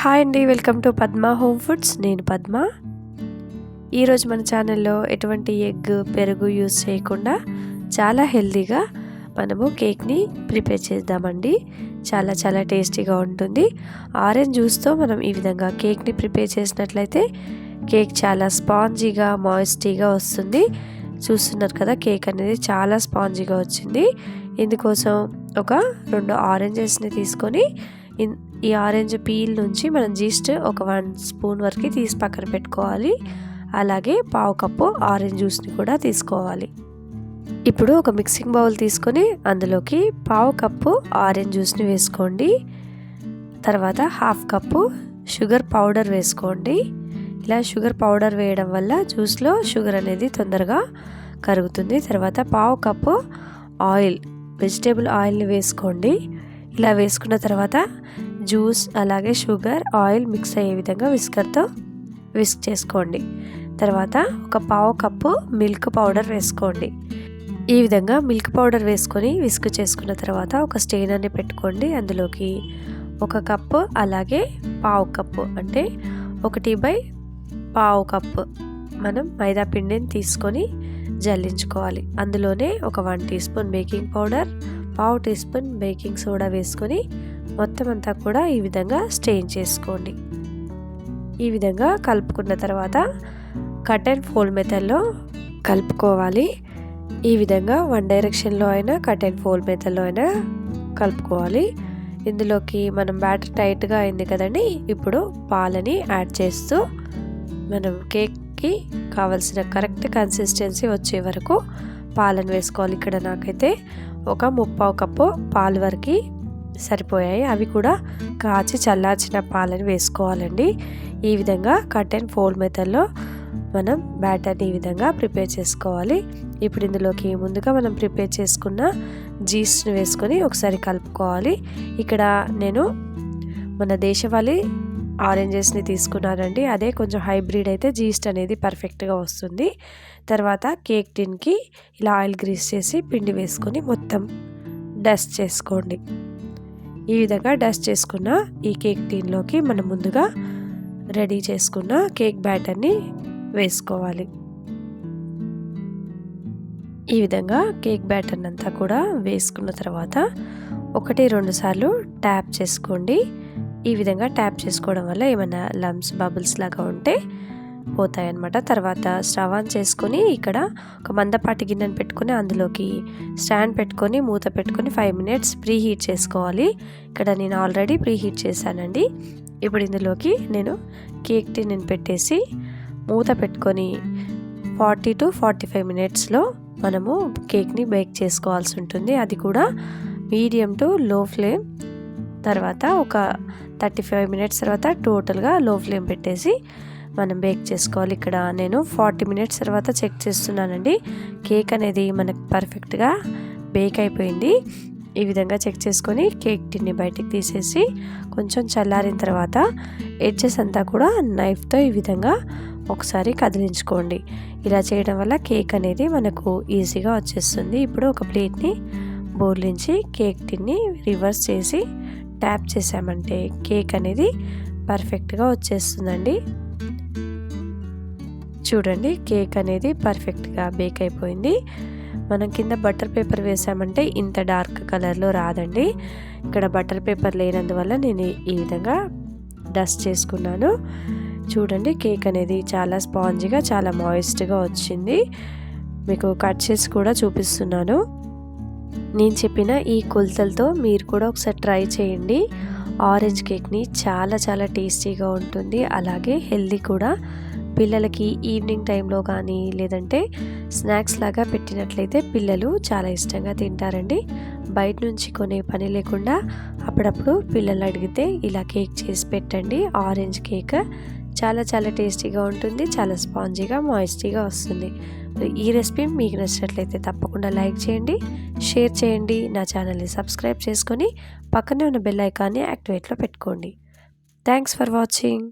Hi అండి, welcome to Padma home foods. నేను పద్మ. ఈరోజు మన ఛానల్లో ఎటువంటి ఎగ్ పెరుగు యూస్ చేయకుండా చాలా హెల్తీగా మనము కేక్ని ప్రిపేర్ చేద్దామండి. చాలా చాలా టేస్టీగా ఉంటుంది. ఆరెంజ్ జ్యూస్తో మనం ఈ విధంగా కేక్ని ప్రిపేర్ చేసినట్లయితే కేక్ చాలా స్పాంజీగా మాయిస్టీగా వస్తుంది. చూస్తున్నారు కదా, కేక్ అనేది చాలా స్పాంజీగా వచ్చింది. ఇందుకోసం ఒక 2 ఆరెంజెస్ని తీసుకొని ఈ ఆరెంజ్ పీల్ నుంచి మనం జస్ట్ ఒక 1 స్పూన్ వరకు తీసి పక్కన పెట్టుకోవాలి. అలాగే 1/2 కప్పు ఆరెంజ్ జ్యూస్ని కూడా తీసుకోవాలి. ఇప్పుడు ఒక మిక్సింగ్ బౌల్ తీసుకొని అందులోకి 1/2 కప్పు ఆరెంజ్ జ్యూస్ని వేసుకోండి. తర్వాత 1/2 కప్పు షుగర్ పౌడర్ వేసుకోండి. ఇలా షుగర్ పౌడర్ వేయడం వల్ల జ్యూస్లో షుగర్ అనేది తొందరగా కరుగుతుంది. తర్వాత 1/2 కప్పు ఆయిల్, వెజిటేబుల్ ఆయిల్ని వేసుకోండి. ఇలా వేసుకున్న తర్వాత జ్యూస్ అలాగే షుగర్ ఆయిల్ మిక్స్ అయ్యే విధంగా విస్కర్తో విస్క్ చేసుకోండి. తర్వాత ఒక 1/2 కప్పు మిల్క్ పౌడర్ వేసుకోండి. ఈ విధంగా మిల్క్ పౌడర్ వేసుకొని విస్క్ చేసుకున్న తర్వాత ఒక స్టెయినర్ని పెట్టుకోండి. అందులోకి 1 కప్పు అలాగే 1/2 కప్పు అంటే 1/1/2 కప్పు మనం మైదా పిండిని తీసుకొని జల్లించుకోవాలి. అందులోనే ఒక 1 teaspoon baking powder, 1/2 teaspoon baking soda వేసుకొని మొత్తం అంతా కూడా ఈ విధంగా స్టెయిన్ చేసుకోండి. ఈ విధంగా కలుపుకున్న తర్వాత కట్ అండ్ ఫోల్డ్ మెథడ్లో కలుపుకోవాలి. ఈ విధంగా 1 డైరెక్షన్లో అయినా కట్ అండ్ ఫోల్డ్ మెథడ్లో అయినా కలుపుకోవాలి. ఇందులోకి మనం బ్యాటర్ టైట్గా అయింది కదండి. ఇప్పుడు పాలని యాడ్ చేస్తూ మనం కేక్కి కావాల్సిన కరెక్ట్ కన్సిస్టెన్సీ వచ్చే వరకు పాలను వేసుకోవాలి. ఇక్కడ నాకైతే ఒక 1/2 కప్పు పాలు వరకు సరిపోయాయి. అవి కూడా కాచి చల్లార్చిన పాలని వేసుకోవాలండి. ఈ విధంగా కట్ అండ్ ఫోల్డ్ మెథడ్లో మనం బ్యాటర్ని ఈ విధంగా ప్రిపేర్ చేసుకోవాలి. ఇప్పుడు ఇందులోకి ముందుగా మనం ప్రిపేర్ చేసుకున్న జీస్ట్ని వేసుకొని ఒకసారి కలుపుకోవాలి. ఇక్కడ నేను మన దేశవాళీ ఆరెంజెస్ని తీసుకున్నానండి. అదే కొంచెం హైబ్రిడ్ అయితే జీస్ట్ అనేది పర్ఫెక్ట్గా వస్తుంది. తర్వాత కేక్ టిన్కి ఇలా ఆయిల్ గ్రీస్ చేసి పిండి వేసుకొని మొత్తం డస్ట్ చేసుకోండి. ఈ విధంగా డస్ట్ చేసుకున్న ఈ కేక్ టిన్లోకి మనం ముందుగా రెడీ చేసుకున్న కేక్ బ్యాటర్ని వేసుకోవాలి. ఈ విధంగా కేక్ బ్యాటర్ని అంతా కూడా వేసుకున్న తర్వాత 1-2 సార్లు ట్యాప్ చేసుకోండి. ఈ విధంగా ట్యాప్ చేసుకోవడం వల్ల ఏమైనా లమ్స్ బబుల్స్ లాగా ఉంటే పోతాయన్నమాట. తర్వాత స్టవ్ ఆన్ చేసుకొని ఇక్కడ ఒక మందపాటి గిన్నెను పెట్టుకొని అందులోకి స్టాండ్ పెట్టుకొని మూత పెట్టుకొని 5 మినిట్స్ ప్రీ హీట్ చేసుకోవాలి. ఇక్కడ నేను ఆల్రెడీ ప్రీ హీట్ చేశానండి. ఇప్పుడు ఇందులోకి నేను కేక్ టిన్ని పెట్టేసి మూత పెట్టుకొని 40 to 45 మినిట్స్లో మనము కేక్ని బేక్ చేసుకోవాల్సి ఉంటుంది. అది కూడా మీడియం టు లో ఫ్లేమ్. తర్వాత ఒక 35 మినిట్స్ తర్వాత టోటల్గా లో ఫ్లేమ్ పెట్టేసి మనం బేక్ చేసుకోవాలి. ఇక్కడ నేను 40 మినిట్స్ తర్వాత చెక్ చేస్తున్నానండి. కేక్ అనేది మనకు పర్ఫెక్ట్గా బేక్ అయిపోయింది. ఈ విధంగా చెక్ చేసుకొని కేక్ టిన్ని బయటికి తీసేసి కొంచెం చల్లారిన తర్వాత ఎడ్జెస్ అంతా కూడా నైఫ్తో ఈ విధంగా ఒకసారి కదిలించుకోండి. ఇలా చేయడం వల్ల కేక్ అనేది మనకు ఈజీగా వచ్చేస్తుంది. ఇప్పుడు ఒక ప్లేట్ని బోర్లించి కేక్ టిన్ని రివర్స్ చేసి ట్యాప్ చేసామంటే కేక్ అనేది పర్ఫెక్ట్గా వచ్చేస్తుందండి. చూడండి, కేక్ అనేది పర్ఫెక్ట్గా బేక్ అయిపోయింది. మనం కింద బటర్ పేపర్ వేసామంటే ఇంత డార్క్ కలర్లో రాదండి. ఇక్కడ బటర్ పేపర్ లేనందువల్ల నేను ఈ విధంగా డస్ట్ చేసుకున్నాను. చూడండి, కేక్ అనేది చాలా స్పాంజీగా చాలా మాయిస్ట్గా వచ్చింది. మీకు కట్ చేసి కూడా చూపిస్తున్నాను. నేను చెప్పిన ఈ కొలతలతో మీరు కూడా ఒకసారి ట్రై చేయండి. ఆరెంజ్ కేక్ని చాలా చాలా టేస్టీగా ఉంటుంది. అలాగే హెల్దీ కూడా. పిల్లలకి ఈవినింగ్ టైంలో కానీ లేదంటే స్నాక్స్ లాగా పెట్టినట్లయితే పిల్లలు చాలా ఇష్టంగా తింటారండి. బయట నుంచి కొనే పని లేకుండా అప్పుడప్పుడు పిల్లలు అడిగితే ఇలా కేక్ చేసి పెట్టండి. ఆరెంజ్ కేక్ చాలా చాలా టేస్టీగా ఉంటుంది. చాలా స్పాంజీగా మాయిస్టీగా వస్తుంది. ఈ రెసిపీ మీకు నచ్చినట్లయితే తప్పకుండా లైక్ చేయండి, షేర్ చేయండి. నా ఛానల్ని సబ్స్క్రైబ్ చేసుకొని పక్కనే ఉన్న బెల్ ఐకాన్ని యాక్టివేట్లో పెట్టుకోండి. Thanks for watching.